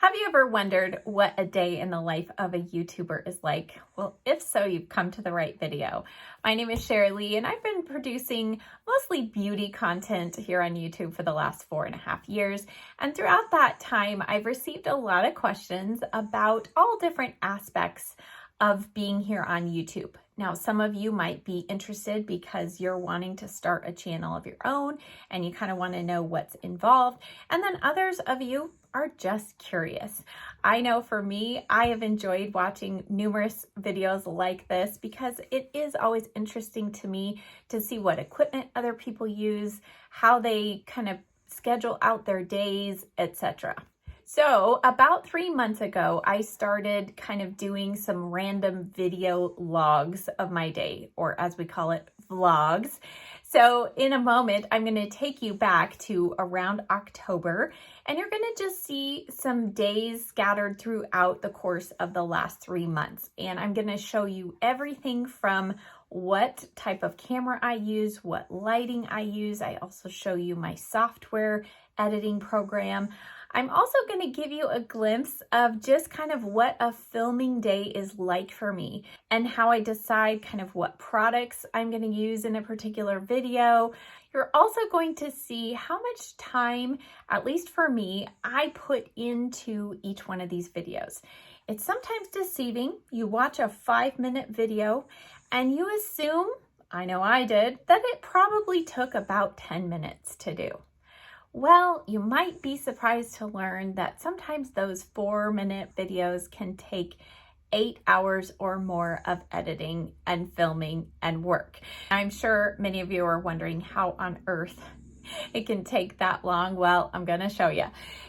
Have you ever wondered what a day in the life of a YouTuber is like? Well, if so, you've come to the right video. My name is Sharalee, and I've been producing mostly beauty content here on YouTube for the last 4.5 years. And throughout that time, I've received a lot of questions about all different aspects of being here on YouTube. Now, some of you might be interested because you're wanting to start a channel of your own and you kind of want to know what's involved. And then others of you are just curious. I know for me, I have enjoyed watching numerous videos like this because it is always interesting to me to see what equipment other people use, how they kind of schedule out their days, etc. So about 3 months ago, I started kind of doing some random video logs of my day, or as we call it, vlogs. So in a moment, I'm going to take you back to around October, and you're going to just see some days scattered throughout the course of the last 3 months. And I'm going to show you everything from what type of camera I use, what lighting I use. I also show you my software editing program. I'm also going to give you a glimpse of just kind of what a filming day is like for me and how I decide kind of what products I'm going to use in a particular video. You're also going to see how much time, at least for me, I put into each one of these videos. It's sometimes deceiving. You watch a 5-minute video and you assume, I know I did, that it probably took about 10 minutes to do. Well, you might be surprised to learn that sometimes those 4-minute videos can take 8 hours or more of editing and filming and work. I'm sure many of you are wondering how on earth it can take that long. Well, I'm going to show you.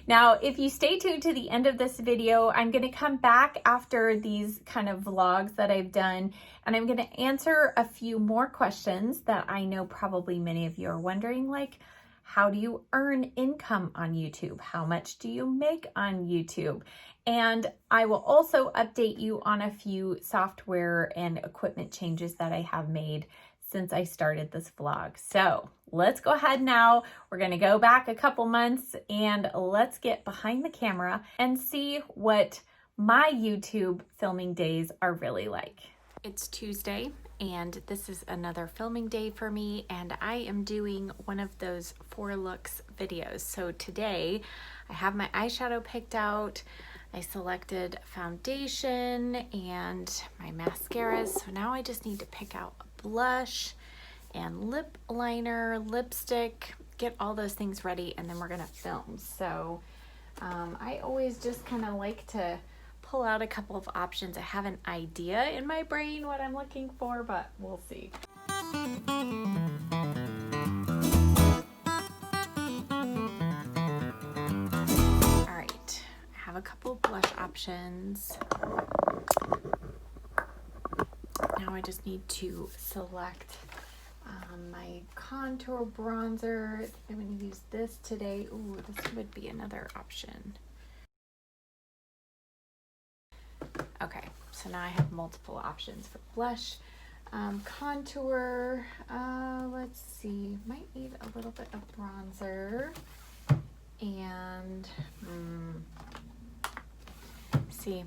Now, if you stay tuned to the end of this video, I'm going to come back after these kind of vlogs that I've done, and I'm going to answer a few more questions that I know probably many of you are wondering, like, how do you earn income on YouTube? How much do you make on YouTube? And I will also update you on a few software and equipment changes that I have made since I started this vlog. So let's go ahead now. We're gonna go back a couple months and let's get behind the camera and see what my YouTube filming days are really like. It's Tuesday, and this is another filming day for me, and I am doing one of those 4 looks videos. So today I have my eyeshadow picked out. I selected foundation and my mascaras. So now I just need to pick out a blush and lip liner, lipstick, get all those things ready, and then we're gonna film. So I always just kind of like to pull out a couple of options. I have an idea in my brain what I'm looking for, but we'll see. All right, I have a couple of blush options. Now I just need to select my contour bronzer. I'm going to use this today. Ooh, this would be another option. Okay, so now I have multiple options for blush. Contour, let's see, might need a little bit of bronzer. And, see,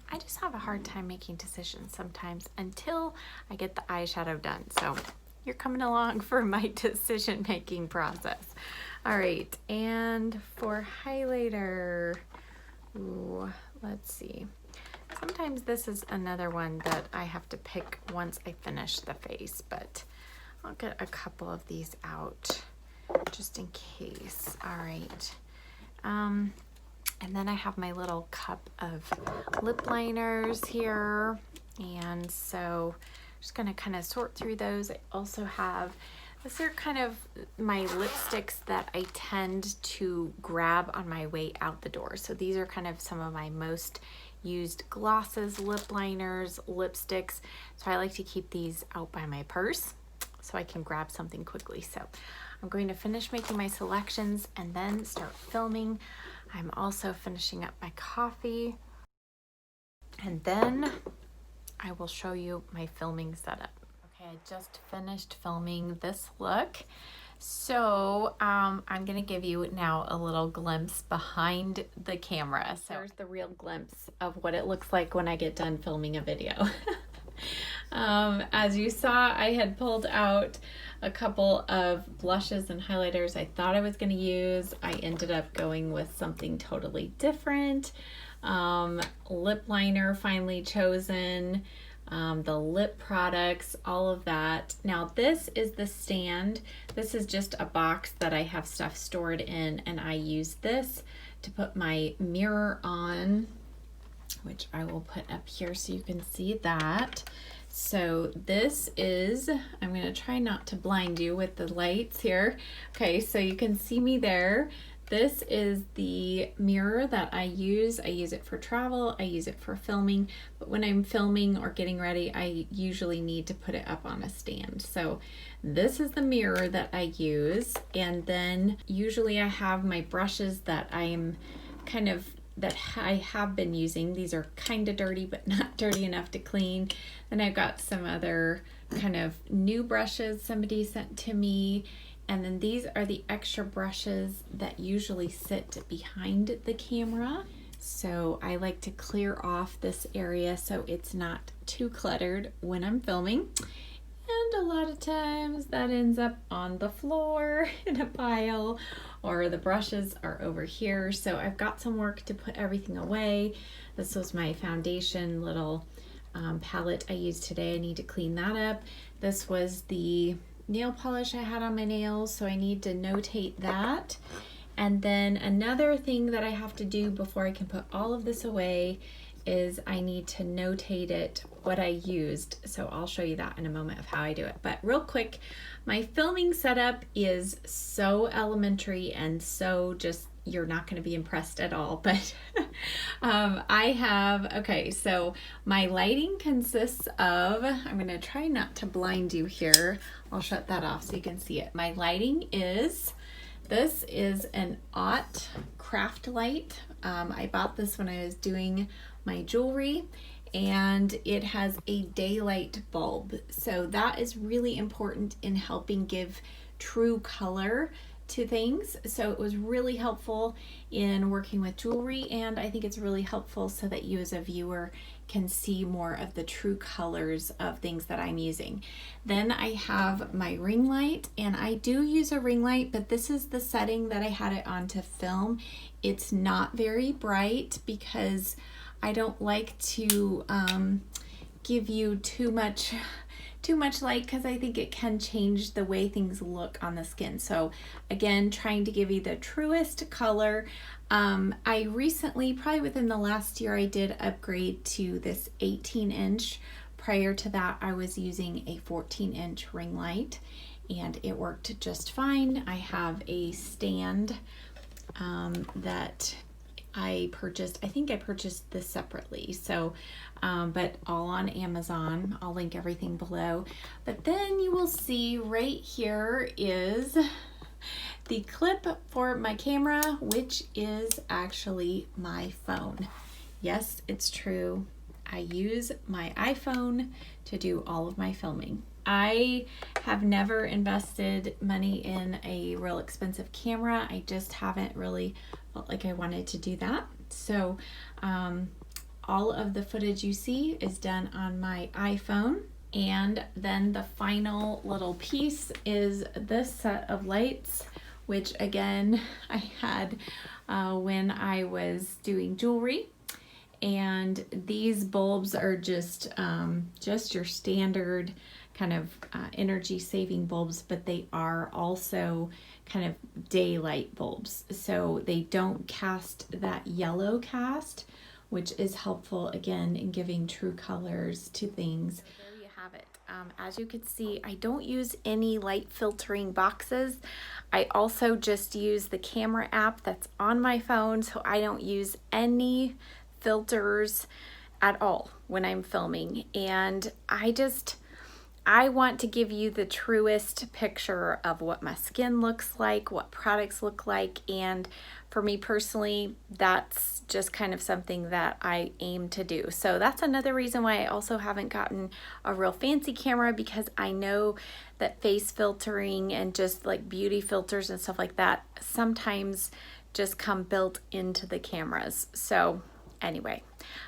I just have a hard time making decisions sometimes until I get the eyeshadow done. So you're coming along for my decision-making process. All right, and for highlighter, ooh, let's see. Sometimes this is another one that I have to pick once I finish the face, but I'll get a couple of these out just in case. All right. And then I have my little cup of lip liners here. And so I'm just going to kind of sort through those. I also have, these are kind of my lipsticks that I tend to grab on my way out the door. So these are kind of some of my most used glosses, lip liners, lipsticks. So I like to keep these out by my purse so I can grab something quickly. So I'm going to finish making my selections and then start filming. I'm also finishing up my coffee, and then I will show you my filming setup. Okay, I just finished filming this look. So I'm gonna give you now a little glimpse behind the camera. So there's the real glimpse of what it looks like when I get done filming a video. As you saw, I had pulled out a couple of blushes and highlighters I thought I was gonna use. I ended up going with something totally different. Lip liner finally chosen. The lip products, all of that. Now this is the stand. This is just a box that I have stuff stored in, and I use this to put my mirror on, which I will put up here so you can see that. So this is, I'm gonna try not to blind you with the lights here. Okay, so you can see me there. This is the mirror that I use. I use it for travel, I use it for filming, but when I'm filming or getting ready, I usually need to put it up on a stand. So this is the mirror that I use, and then usually I have my brushes that I have been using. These are kind of dirty, but not dirty enough to clean. Then I've got some other kind of new brushes somebody sent to me. And then these are the extra brushes that usually sit behind the camera. So I like to clear off this area so it's not too cluttered when I'm filming. And a lot of times that ends up on the floor in a pile, or the brushes are over here. So I've got some work to put everything away. This was my foundation little palette I used today. I need to clean that up. This was the nail polish I had on my nails, so I need to notate that. And then another thing that I have to do before I can put all of this away is I need to notate it, what I used. So I'll show you that in a moment of how I do it. But real quick, my filming setup is so elementary and so just, you're not going to be impressed at all, but okay, so my lighting consists of, I'm going to try not to blind you here. I'll shut that off so you can see it. My lighting is, this is an Ott craft light. I bought this when I was doing my jewelry, and it has a daylight bulb. So that is really important in helping give true color to things. So it was really helpful in working with jewelry, and I think it's really helpful so that you as a viewer can see more of the true colors of things that I'm using. Then I have my ring light, and I do use a ring light, but this is the setting that I had it on to film. It's not very bright because I don't like to give you too much light, because I think it can change the way things look on the skin. So again, trying to give you the truest color. I recently, probably within the last year, I did upgrade to this 18-inch. Prior to that, I was using a 14-inch ring light, and it worked just fine. I have a stand that I purchased. I think I purchased this separately, so but all on Amazon. I'll link everything below. But then you will see right here is the clip for my camera, which is actually my phone. Yes, it's true. I use my iPhone to do all of my filming. I have never invested money in a real expensive camera. I just haven't really felt like I wanted to do that. So all of the footage you see is done on my iPhone. And then the final little piece is this set of lights, which again I had when I was doing jewelry. And these bulbs are just your standard kind of energy saving bulbs, but they are also kind of daylight bulbs. So they don't cast that yellow cast, which is helpful again in giving true colors to things. So there you have it. As you can see, I don't use any light filtering boxes. I also just use the camera app that's on my phone, so I don't use any filters at all when I'm filming. And I I want to give you the truest picture of what my skin looks like, what products look like, and for me personally, that's just kind of something that I aim to do. So that's another reason why I also haven't gotten a real fancy camera, because I know that face filtering and just like beauty filters and stuff like that sometimes just come built into the cameras. So anyway,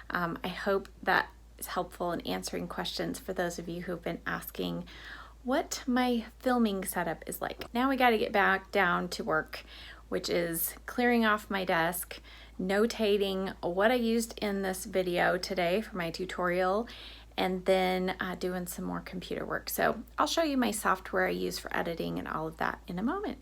I hope that is helpful in answering questions for those of you who've been asking what my filming setup is like. Now we got to get back down to work, which is clearing off my desk, notating what I used in this video today for my tutorial, and then doing some more computer work. So I'll show you my software I use for editing and all of that in a moment.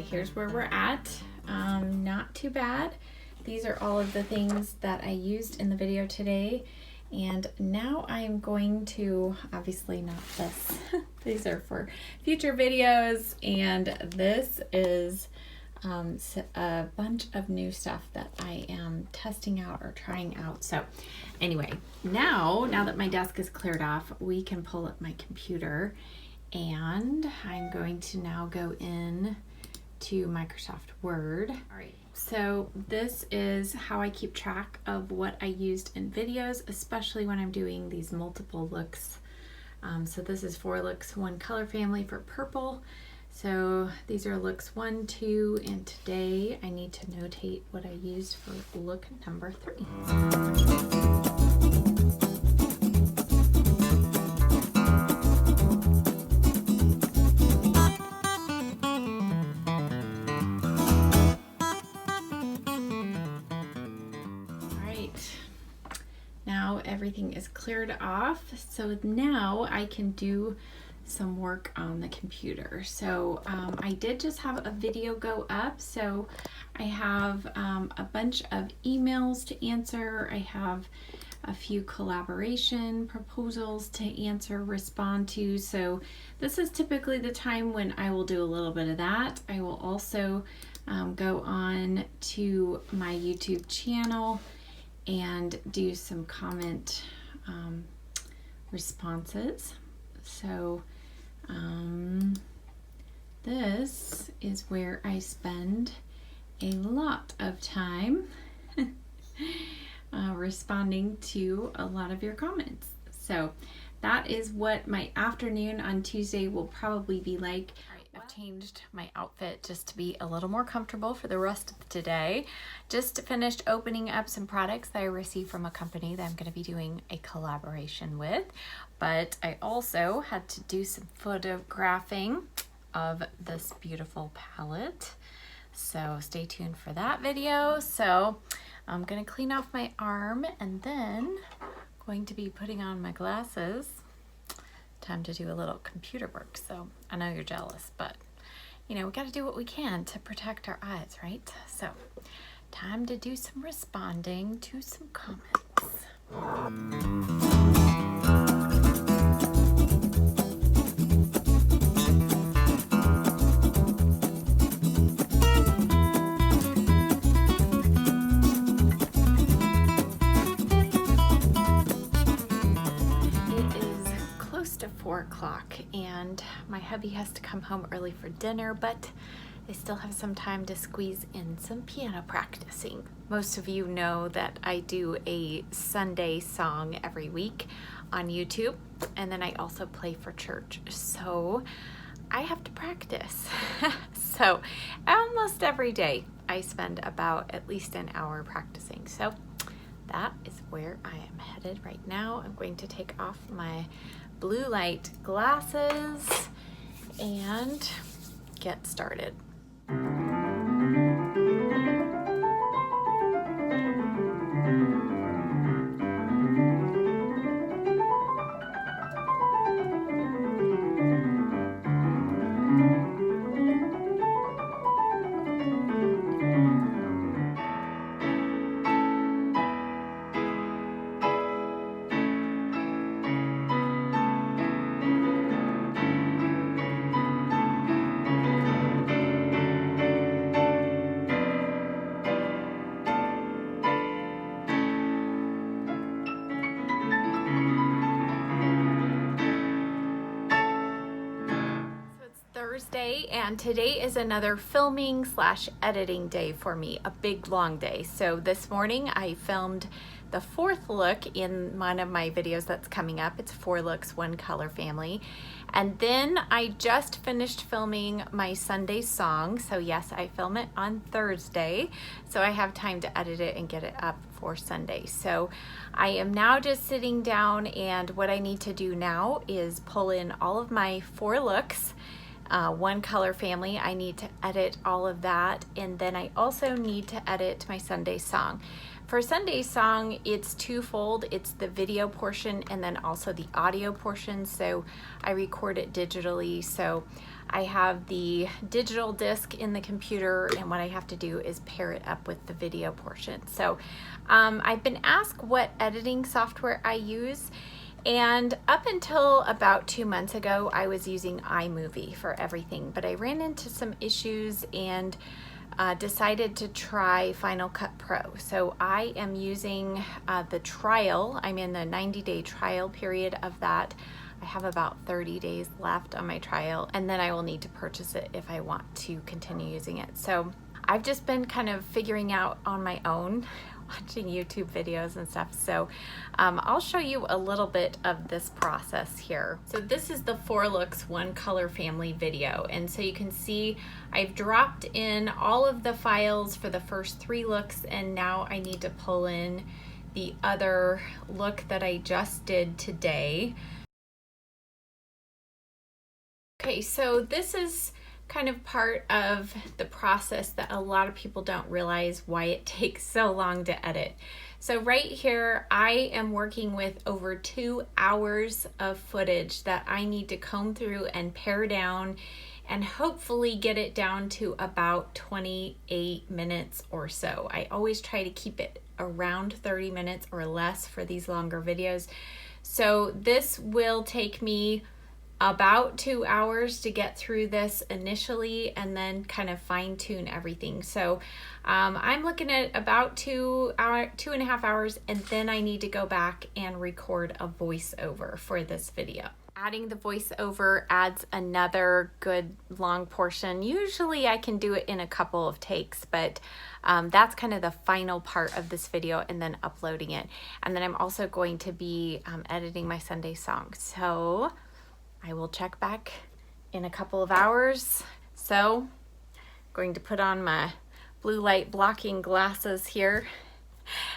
Here's where we're at. Not too bad. These are all of the things that I used in the video today, and now I'm going to, obviously not this, these are for future videos, and this is a bunch of new stuff that I am testing out or trying out. So anyway, now that my desk is cleared off, we can pull up my computer, and I'm going to now go in to Microsoft Word. All right, so this is how I keep track of what I used in videos, especially when I'm doing these multiple looks. So this is 4 looks, 1 color family for purple. So these are looks 1, 2, and today I need to notate what I used for look number 3. Everything is cleared off, so now I can do some work on the computer. So I did just have a video go up, so I have a bunch of emails to answer. I have a few collaboration proposals to answer, respond to. So this is typically the time when I will do a little bit of that. I will also go on to my YouTube channel and do some comment responses. So this is where I spend a lot of time responding to a lot of your comments. So that is what my afternoon on Tuesday will probably be like. I've changed my outfit just to be a little more comfortable for the rest of today. Just finished opening up some products that I received from a company that I'm going to be doing a collaboration with, but I also had to do some photographing of this beautiful palette. So stay tuned for that video. So I'm going to clean off my arm and then going to be putting on my glasses. Time to do a little computer work. So I know you're jealous, but you know, we got to do what we can to protect our eyes, right? So time to do some responding to some comments. To 4 o'clock and my hubby has to come home early for dinner, but I still have some time to squeeze in some piano practicing. Most of you know that I do a Sunday song every week on YouTube, and then I also play for church, so I have to practice. So almost every day I spend about at least an hour practicing. So that is where I am headed right now. I'm going to take off my blue light glasses and get started. and today is another filming slash editing day for me, a big long day. So this morning I filmed the fourth look in one of my videos that's coming up. It's 4 looks, 1 color family. And then I just finished filming my Sunday song. So yes, I film it on Thursday. So I have time to edit it and get it up for Sunday. So I am now just sitting down, and what I need to do now is pull in all of my 4 looks. 1 color family, I need to edit all of that, and then I also need to edit my Sunday song. For Sunday song, it's twofold. It's the video portion and then also the audio portion. So I record it digitally. So I have the digital disc in the computer, and what I have to do is pair it up with the video portion. So I've been asked what editing software I use. And up until about 2 months ago, I was using iMovie for everything, but I ran into some issues and decided to try Final Cut Pro. So I am using the trial. I'm in the 90-day trial period of that. I have about 30 days left on my trial, and then I will need to purchase it if I want to continue using it. So I've just been kind of figuring out on my own, watching YouTube videos and stuff. So I'll show you a little bit of this process here. So this is the 4 looks, 1 color family video. And so you can see I've dropped in all of the files for the first 3 looks, and now I need to pull in the other look that I just did today. Okay, so this is kind of part of the process that a lot of people don't realize why it takes so long to edit. So right here, I am working with over 2 hours of footage that I need to comb through and pare down and hopefully get it down to about 28 minutes or so. I always try to keep it around 30 minutes or less for these longer videos. So this will take me about 2 hours to get through this initially, and then kind of fine tune everything. So I'm looking at about 2.5 hours, and then I need to go back and record a voiceover for this video. Adding the voiceover adds another good long portion. Usually I can do it in a couple of takes, but that's kind of the final part of this video, and then uploading it. And then I'm also going to be editing my Sunday song. So I will check back in a couple of hours. So I'm going to put on my blue light blocking glasses here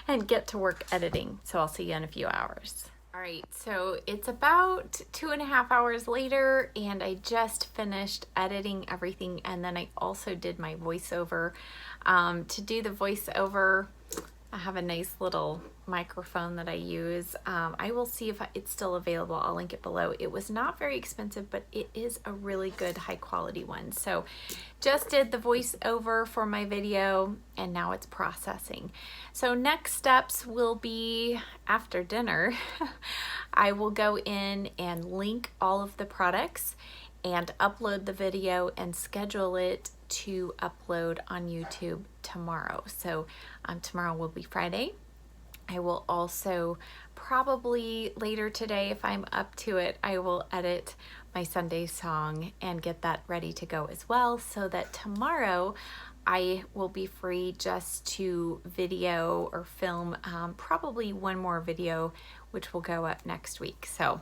and get to work editing. So I'll see you in a few hours. All right, so it's about 2.5 hours later, and I just finished editing everything, and then I also did my voiceover. To do the voiceover, I have a nice little microphone that I use. I will see if it's still available. I'll link it below. It was not very expensive, but it is a really good high quality one. So just did the voiceover for my video, and now it's processing. So next steps will be after dinner. I will go in and link all of the products and upload the video and schedule it to upload on YouTube tomorrow. So tomorrow will be Friday. I will also probably later today, if I'm up to it, I will edit my Sunday song and get that ready to go as well, so that tomorrow I will be free just to video or film probably 1 more video, which will go up next week. So,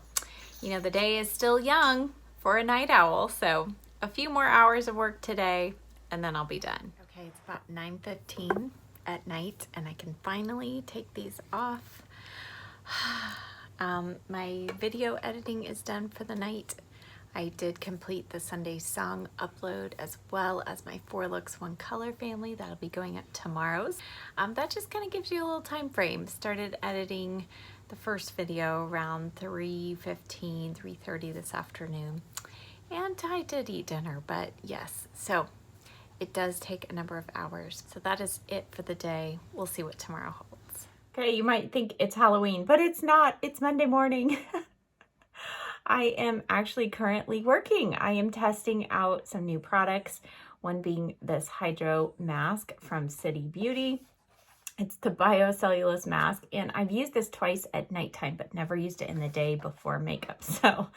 you know, the day is still young for a night owl, so a few more hours of work today, and then I'll be done. Okay, it's about 9:15 at night, and I can finally take these off. My video editing is done for the night. I did complete the Sunday song upload, as well as my 4 looks, 1 color family. That'll be going up tomorrow. That just kind of gives you a little time frame. Started editing the first video around 3:15, 3:30 this afternoon. And I did eat dinner, but yes, so it does take a number of hours. So that is it for the day. We'll see what tomorrow holds. Okay, you might think it's Halloween, but it's not. It's Monday morning. I am actually currently working. I am testing out some new products, one being this hydro mask from City Beauty. It's the biocellulose mask, and I've used this twice at nighttime, but never used it in the day before makeup. So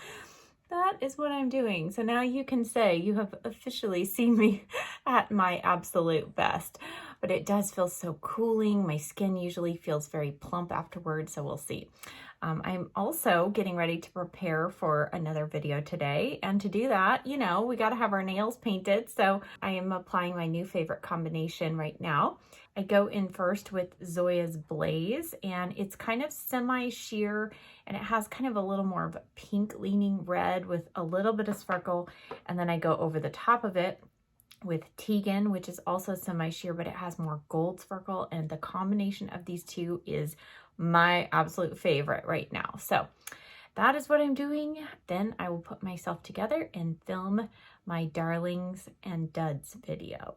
that is what I'm doing. So now you can say you have officially seen me at my absolute best. But it does feel so cooling. My skin usually feels very plump afterwards, so we'll see. I'm also getting ready to prepare for another video today. And to do that, you know, we got to have our nails painted. So I am applying my new favorite combination right now. I go in first with Zoya's Blaze, and it's kind of semi-sheer, and it has kind of a little more of a pink leaning red with a little bit of sparkle. And then I go over the top of it with Tegan, which is also semi-sheer, but it has more gold sparkle, and the combination of these two is my absolute favorite right now. So that is what I'm doing. Then I will put myself together and film my darlings and duds video.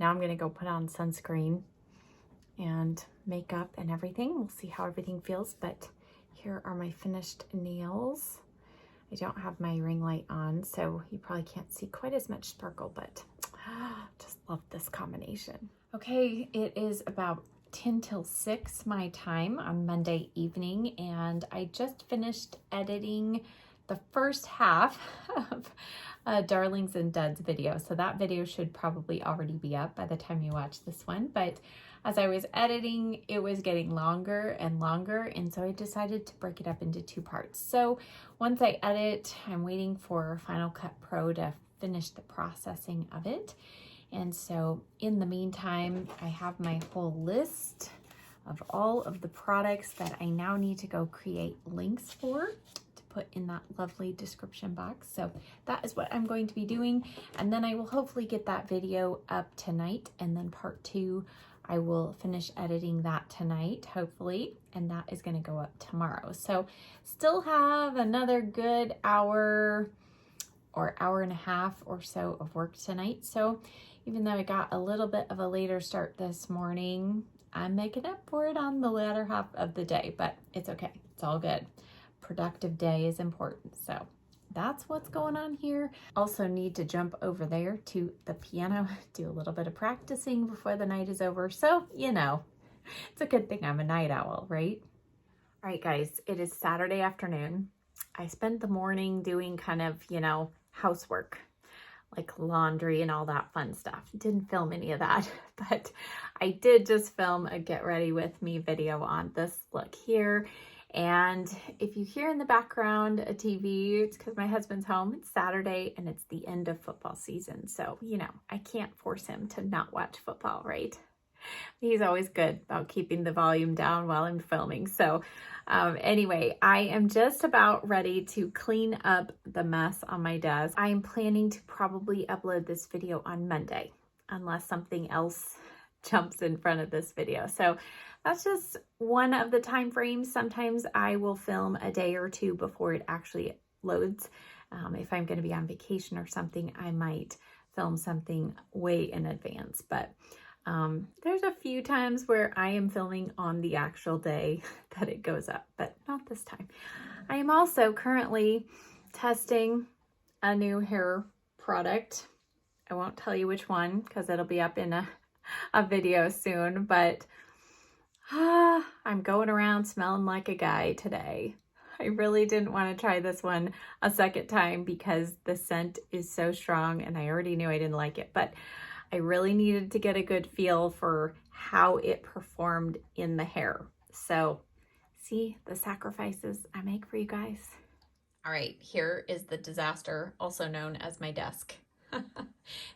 Now I'm gonna go put on sunscreen and makeup and everything. We'll see how everything feels, but here are my finished nails. I don't have my ring light on, so you probably can't see quite as much sparkle, but just love this combination. Okay, it is about 10 till 6 my time on Monday evening, and I just finished editing the first half of Darlings and Duds video. So that video should probably already be up by the time you watch this one, but as I was editing, it was getting longer and longer, and so I decided to break it up into 2 parts. So once I edit, I'm waiting for Final Cut Pro to finish the processing of it. And so in the meantime, I have my whole list of all of the products that I now need to go create links for to put in that lovely description box. So that is what I'm going to be doing. And then I will hopefully get that video up tonight, and then part 2, I will finish editing that tonight, hopefully, and that is going to go up tomorrow. So still have another good hour or hour and a half or so of work tonight. So even though I got a little bit of a later start this morning, I'm making up for it on the latter half of the day, but it's okay. It's all good. Productive day is important. So that's what's going on here. Also need to jump over there to the piano, do a little bit of practicing before the night is over. So, you know, it's a good thing I'm a night owl, right? All right, guys, it is Saturday afternoon. I spent the morning doing kind of, you know, housework, like laundry and all that fun stuff. Didn't film any of that, but I did just film a get ready with me video on this look here. And if you hear in the background a TV, it's because my husband's home. It's Saturday and it's the end of football season. So, you know, I can't force him to not watch football, right? He's always good about keeping the volume down while I'm filming. So anyway, I am just about ready to clean up the mess on my desk. I am planning to probably upload this video on Monday, unless something else jumps in front of this video. So that's just one of the time frames. Sometimes I will film a day or 2 before it actually loads. If I'm going to be on vacation or something, I might film something way in advance. But there's a few times where I am filming on the actual day that it goes up, but not this time. I am also currently testing a new hair product. I won't tell you which one because it'll be up in a video soon, but I'm going around smelling like a guy today. I really didn't want to try this one a second time because the scent is so strong and I already knew I didn't like it, but I really needed to get a good feel for how it performed in the hair. So see the sacrifices I make for you guys. All right, here is the disaster, also known as my desk.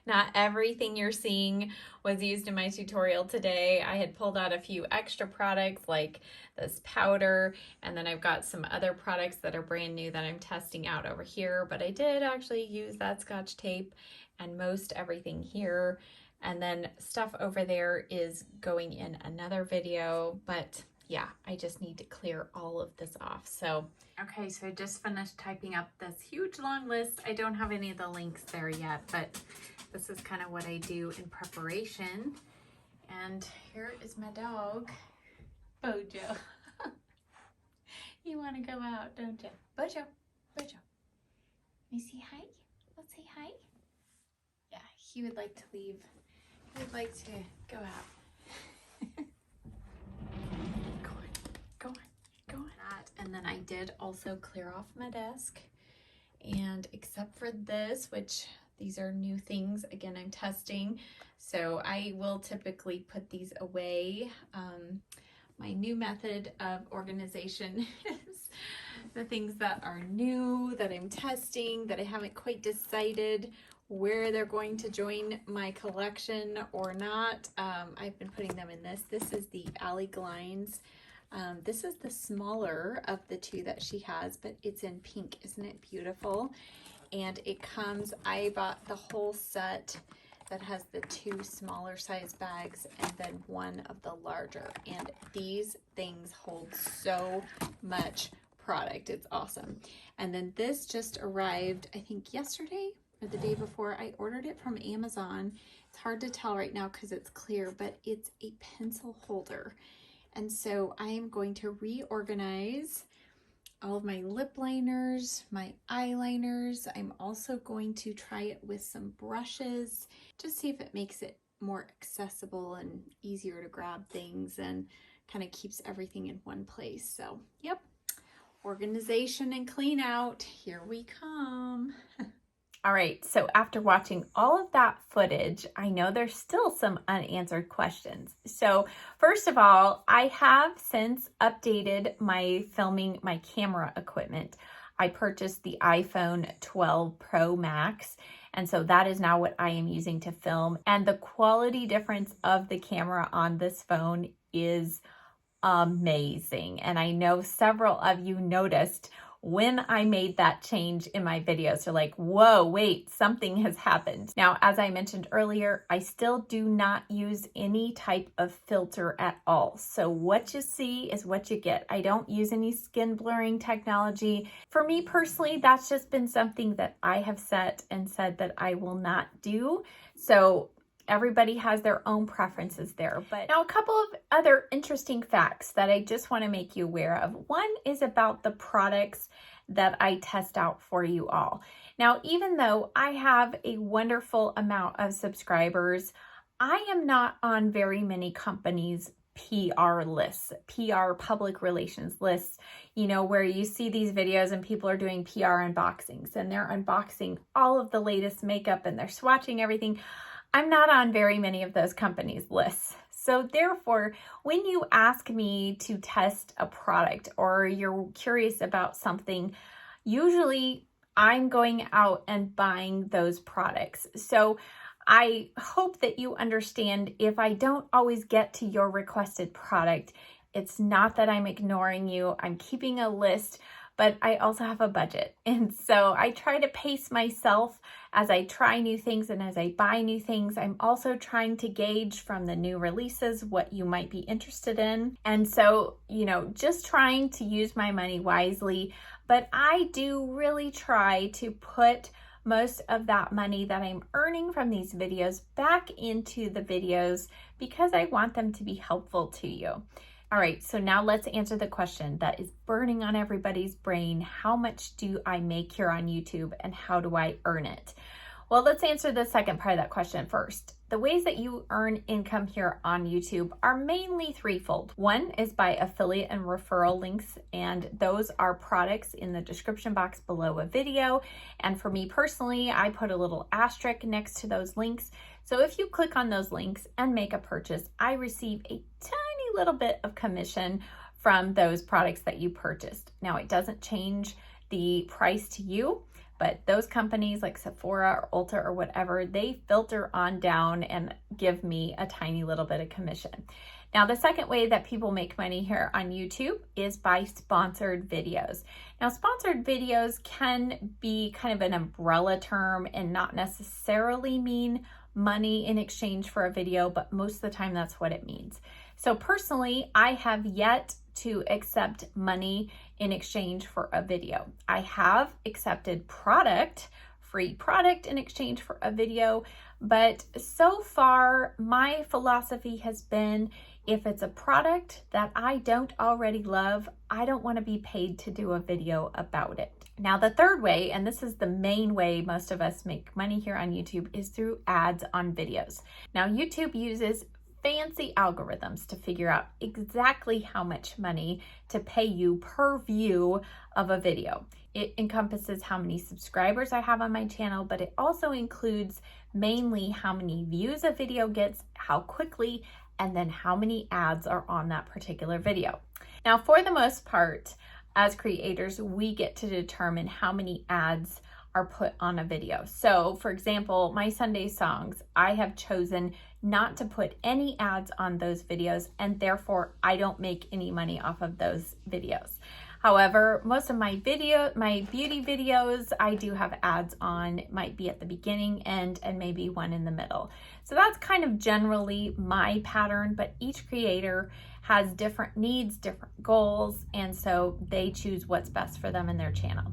Not everything you're seeing was used in my tutorial today. I had pulled out a few extra products like this powder, and then I've got some other products that are brand new that I'm testing out over here, but I did actually use that Scotch tape and most everything here. And then stuff over there is going in another video, but yeah, I just need to clear all of this off. So, okay, so I just finished typing up this huge long list. I don't have any of the links there yet, but this is kind of what I do in preparation. And here is my dog, Bojo. You want to go out, don't you? Bojo, Bojo. Let me say hi. Let's say hi. Yeah, he would like to leave. He would like to go out. Go on. That And then I did also clear off my desk. And except for this, which these are new things, again, I'm testing, so I will typically put these away. My new method of organization is the things that are new, that I'm testing, that I haven't quite decided where they're going to join my collection or not. I've been putting them in this. This is the Alley Glinds. This is the smaller of the two that she has, but it's in pink. Isn't it beautiful? And it comes, I bought the whole set that has the 2 smaller size bags and then one of the larger. And these things hold so much product. It's awesome. And then this just arrived, I think yesterday or the day before. I ordered it from Amazon. It's hard to tell right now because it's clear, but it's a pencil holder. And so I am going to reorganize all of my lip liners, my eyeliners. I'm also going to try it with some brushes, just see if it makes it more accessible and easier to grab things and kind of keeps everything in one place. So, yep, organization and clean out, here we come. All right, so after watching all of that footage, I know there's still some unanswered questions. So first of all, I have since updated my camera equipment. I purchased the iPhone 12 Pro Max, and so that is now what I am using to film. And the quality difference of the camera on this phone is amazing. And I know several of you noticed when I made that change in my video. So like, whoa, wait, something has happened. Now, as I mentioned earlier, I still do not use any type of filter at all. So what you see is what you get. I don't use any skin blurring technology. For me personally, that's just been something that I have set and said that I will not do. So everybody has their own preferences there. But now a couple of other interesting facts that I just want to make you aware of. One is about the products that I test out for you all. Now, even though I have a wonderful amount of subscribers, I am not on very many companies' PR lists, PR public relations lists, you know, where you see these videos and people are doing PR unboxings and they're unboxing all of the latest makeup and they're swatching everything. I'm not on very many of those companies' lists. So therefore, when you ask me to test a product or you're curious about something, usually I'm going out and buying those products. So I hope that you understand if I don't always get to your requested product, it's not that I'm ignoring you. I'm keeping a list, but I also have a budget. And so I try to pace myself as I try new things and as I buy new things. I'm also trying to gauge from the new releases what you might be interested in. And so, you know, just trying to use my money wisely, but I do really try to put most of that money that I'm earning from these videos back into the videos because I want them to be helpful to you. All right, so now let's answer the question that is burning on everybody's brain. How much do I make here on YouTube and how do I earn it? Well, let's answer the second part of that question first. The ways that you earn income here on YouTube are mainly threefold. One is by affiliate and referral links, and those are products in the description box below a video. And for me personally, I put a little asterisk next to those links. So if you click on those links and make a purchase, I receive a tiny little bit of commission from those products that you purchased. Now, it doesn't change the price to you, but those companies like Sephora or Ulta or whatever, they filter on down and give me a tiny little bit of commission. Now, the second way that people make money here on YouTube is by sponsored videos. Now, sponsored videos can be kind of an umbrella term and not necessarily mean money in exchange for a video, but most of the time that's what it means. So personally, I have yet to accept money in exchange for a video. I have accepted free product in exchange for a video, but so far my philosophy has been if it's a product that I don't already love, I don't want to be paid to do a video about it. Now, the third way, and this is the main way most of us make money here on YouTube, is through ads on videos. Now, YouTube uses fancy algorithms to figure out exactly how much money to pay you per view of a video. It encompasses how many subscribers I have on my channel, but it also includes mainly how many views a video gets, how quickly, and then how many ads are on that particular video. Now, for the most part, as creators, we get to determine how many ads are put on a video. So for example, my Sunday songs, I have chosen not to put any ads on those videos, and therefore I don't make any money off of those videos. However, most of my beauty videos, I do have ads on. It might be at the beginning, end, and maybe one in the middle. So that's kind of generally my pattern, but each creator has different needs, different goals, and so they choose what's best for them and their channel.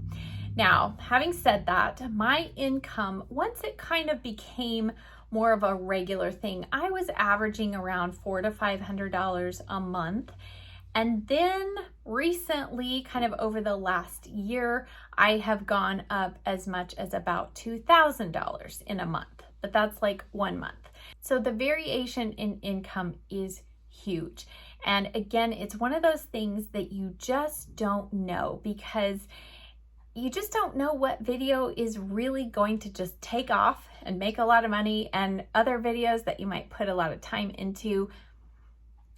Now, having said that, my income, once it kind of became more of a regular thing, I was averaging around $400 to $500 a month. And then recently, kind of over the last year, I have gone up as much as about $2,000 in a month, but that's like 1 month. So the variation in income is huge. And again, it's one of those things that you just don't know, because you just don't know what video is really going to just take off and make a lot of money, and other videos that you might put a lot of time into,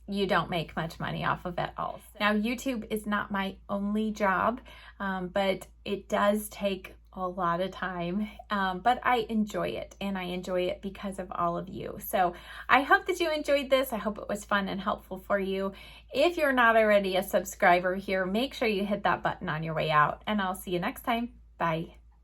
you don't make much money off of at all. Now, YouTube is not my only job, but it does take a lot of time, but I enjoy it, and I enjoy it because of all of you. So I hope that you enjoyed this. I hope it was fun and helpful for you. If you're not already a subscriber here, make sure you hit that button on your way out, and I'll see you next time. Bye.